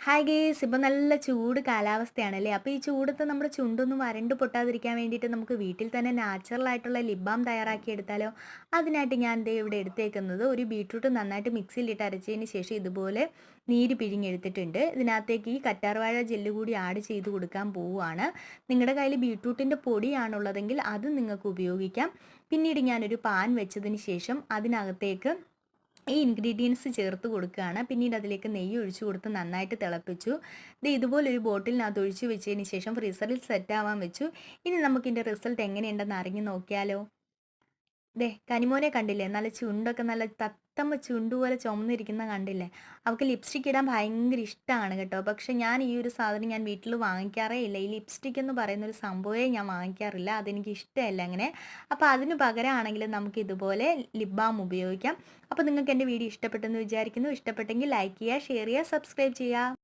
Hi guys, ഇപ്പോൾ നല്ല ചൂട് കാലാവസ്ഥയാണല്ലേ. അപ്പോൾ ഈ ചൂടത്ത് നമ്മുടെ ചുണ്ടൊന്നും വരണ്ട് പൊട്ടാതിരിക്കാൻ വേണ്ടിയിട്ട് നമുക്ക് വീട്ടിൽ തന്നെ നാച്ചുറൽ ആയിട്ടുള്ള ലിപ് ബാം തയ്യാറാക്കി എടുത്താലോ. അതിനായിട്ട് ഞാൻ ദേ ഇവിടെ എടുത്തേക്കുന്നത് ഒരു ബീട്രൂട്ട് നന്നായിട്ട് മിക്സിയിലിട്ട് അരച്ചതിന് ശേഷം ഇതുപോലെ നീര് പിഴിഞ്ഞെടുത്തിട്ടുണ്ട്. ഇതിനകത്തേക്ക് ഈ കറ്റാർവാഴ ജെല്ല് കൂടി ആഡ് ചെയ്ത് കൊടുക്കാൻ പോവുകയാണ്. നിങ്ങളുടെ കയ്യിൽ ബീട്രൂട്ടിൻ്റെ പൊടിയാണുള്ളതെങ്കിൽ അത് നിങ്ങൾക്ക് ഉപയോഗിക്കാം. പിന്നീട് ഞാനൊരു പാൻ വെച്ചതിന് ശേഷം അതിനകത്തേക്ക് ഈ ഇൻഗ്രീഡിയൻസ് ചേർത്ത് കൊടുക്കുകയാണ്. പിന്നീട് അതിലേക്ക് നെയ്യ് ഒഴിച്ചു കൊടുത്ത് നന്നായിട്ട് തിളപ്പിച്ചു. ഇത് ഇതുപോലൊരു ബോട്ടിലിനകത്ത് ഒഴിച്ച് വെച്ചതിന് ശേഷം ഫ്രീസറിൽ സെറ്റ് ആവാൻ വെച്ചു. ഇനി നമുക്കിതിൻ്റെ റിസൾട്ട് എങ്ങനെയുണ്ടെന്ന് അറിഞ്ഞു നോക്കിയാലോ. ദേ കനിമോനെ കണ്ടില്ലേ, നല്ല ചുണ്ടൊക്കെ നല്ല തത്തമ്മ ചുണ്ട് പോലെ ചുമന്നിരിക്കുന്ന കണ്ടില്ലേ. അവൾക്ക് ലിപ്സ്റ്റിക് ഇടാൻ ഭയങ്കര ഇഷ്ടമാണ് കേട്ടോ. പക്ഷെ ഞാൻ ഈ ഒരു സാധനം ഞാൻ വീട്ടിൽ വാങ്ങിക്കാറേ ഇല്ല. ഈ ലിപ്സ്റ്റിക് എന്ന് പറയുന്ന ഒരു സംഭവമേ ഞാൻ വാങ്ങിക്കാറില്ല. അതെനിക്ക് ഇഷ്ടമല്ല അങ്ങനെ. അപ്പോൾ അതിന് പകരമാണെങ്കിൽ നമുക്ക് ഇതുപോലെ ലിപ് ബാം ഉപയോഗിക്കാം. അപ്പോൾ നിങ്ങൾക്ക് എൻ്റെ വീഡിയോ ഇഷ്ടപ്പെട്ടെന്ന് വിചാരിക്കുന്നു. ഇഷ്ടപ്പെട്ടെങ്കിൽ ലൈക്ക് ചെയ്യുക, ഷെയർ ചെയ്യുക, സബ്സ്ക്രൈബ് ചെയ്യുക.